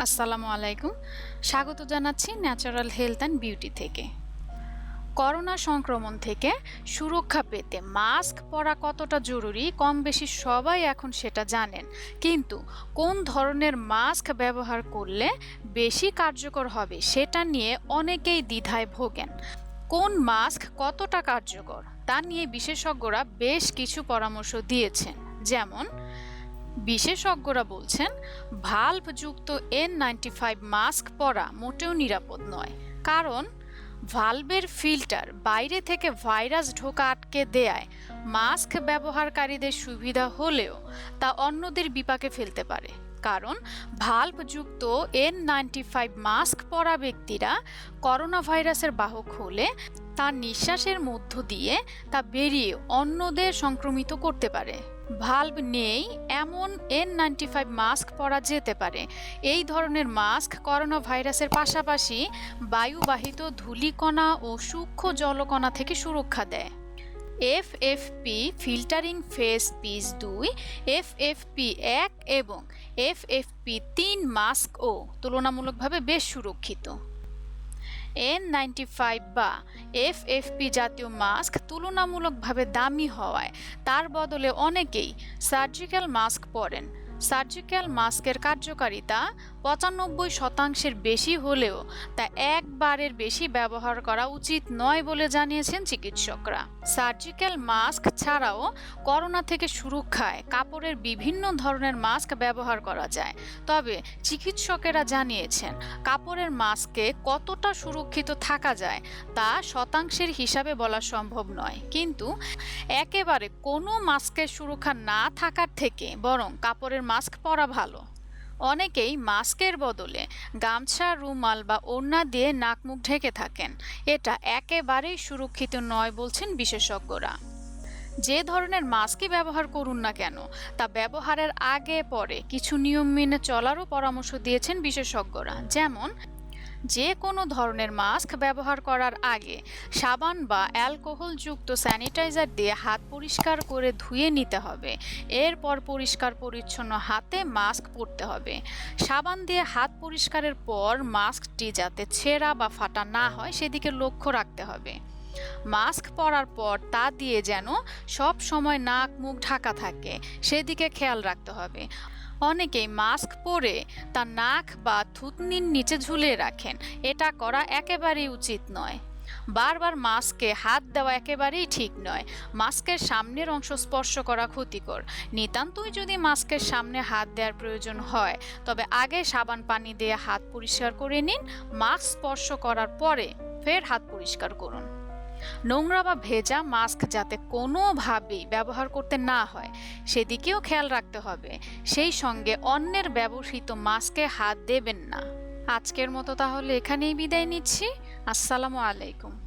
আসসালামু আলাইকুম। স্বাগত জানাচ্ছি ন্যাচারাল হেলথ অ্যান্ড বিউটি থেকে। করোনা সংক্রমণ থেকে সুরক্ষা পেতে মাস্ক পরা কতটা জরুরি কম বেশি সবাই এখন সেটা জানেন। কিন্তু কোন ধরনের মাস্ক ব্যবহার করলে বেশি কার্যকর হবে সেটা নিয়ে অনেকেই দ্বিধায় ভোগেন। কোন মাস্ক কতটা কার্যকর তা নিয়ে বিশেষজ্ঞরা বেশ কিছু পরামর্শ দিয়েছেন। যেমন বিশেষজ্ঞরা বলছেন ভাল্বযুক্ত N95 মাস্ক পরা মোটেও নিরাপদ নয়, কারণ ভালভের ফিল্টার বাইরে থেকে ভাইরাস ঢোকা আটকে দেয়ায় মাস্ক ব্যবহারকারীদের সুবিধা হলেও তা অন্যদের বিপাকে ফেলতে পারে। কারণ ভাল্বযুক্ত N95 মাস্ক পরা ব্যক্তিরা করোনা ভাইরাসের বাহক হলে তার নিঃশ্বাসের মধ্য দিয়ে তা বেরিয়ে অন্যদের সংক্রমিত করতে পারে। ভাল্ব নেই এমন N95 মাস্ক পরা যেতে পারে। এই ধরনের মাস্ক করোনা ভাইরাসের পাশাপাশি বায়ুবাহিত ধূলিকণা ও সূক্ষ্ম জলকণা থেকে সুরক্ষা দেয়। FFP filtering face piece 2, FFP1 এবং FFP3 মাস্কও তুলনামূলকভাবে বেশ সুরক্ষিত। N95 বা FFP জাতীয় মাস্ক তুলনামূলকভাবে দামি হওয়ায় তার বদলে অনেকেই সার্জিক্যাল মাস্ক পরেন। সার্জিক্যাল মাস্কের কার্যকারিতা 95% বেশি হলেও তা একবারের বেশি ব্যবহার করা উচিত নয় বলে জানিয়েছেন চিকিৎসকরা। সার্জিক্যাল মাস্ক ছাড়াও করোনা থেকে সুরক্ষায় কাপড়ের বিভিন্ন ধরনের মাস্ক ব্যবহার করা যায়। তবে চিকিৎসকেরা জানিয়েছেন কাপড়ের মাস্কে কতটা সুরক্ষিত থাকা যায় তা শতাংশের হিসাবে বলা সম্ভব নয়। কিন্তু একেবারে কোনো মাস্কের সুরক্ষা না থাকার থেকে বরং কাপড়ের মাস্ক পরা ভালো। অনেকেই মাস্কের বদলে গামছা, রুমাল বা ওড়না দিয়ে নাক মুখ ঢেকে থাকেন। এটা একেবারেই সুরক্ষিত নয় বলছেন বিশেষজ্ঞরা। যে ধরনের মাস্কই ব্যবহার করুন না কেন তা ব্যবহারের আগে পরে কিছু নিয়ম মেনে চলারও পরামর্শ দিয়েছেন বিশেষজ্ঞরা। যেমন যে কোনো ধরনের মাস্ক ব্যবহার করার আগে সাবান বা অ্যালকোহলযুক্ত স্যানিটাইজার দিয়ে হাত পরিষ্কার করে ধুয়ে নিতে হবে। এরপর পরিষ্কার পরিচ্ছন্ন হাতে মাস্ক পরতে হবে। সাবান দিয়ে হাত পরিষ্কারের পর মাস্কটি যাতে ছেঁড়া বা ফাটা না হয় সেদিকে লক্ষ্য রাখতে হবে। মাস্ক পরার পর তা দিয়ে যেন সব সময় নাক মুখ ঢাকা থাকে সেদিকে খেয়াল রাখতে হবে। অনেকেই মাস্ক পরে তার নাক বা থুতনির নিচে ঝুলিয়ে রাখেন। এটা করা একেবারেই উচিত নয়। বারবার মাস্কে হাত দেওয়া একেবারেই ঠিক নয়। মাস্কের সামনের অংশ স্পর্শ করা ক্ষতিকর। নিতান্তই যদি মাস্কের সামনে হাত দেওয়ার প্রয়োজন হয় তবে আগে সাবান পানি দিয়ে হাত পরিষ্কার করে নিন। মাস্ক স্পর্শ করার পরে ফের হাত পরিষ্কার করুন। নোংরা বা ভেজা মাস্ক যাতে কোনোভাবেই ব্যবহার করতে না হয় সেদিকেও খেয়াল রাখতে হবে। সেই সঙ্গে অন্যের ব্যবহৃত মাস্কে হাত দেবেন না। আজকের মতো তাহলে এখানেই বিদায় নিচ্ছি। আসসালামু আলাইকুম।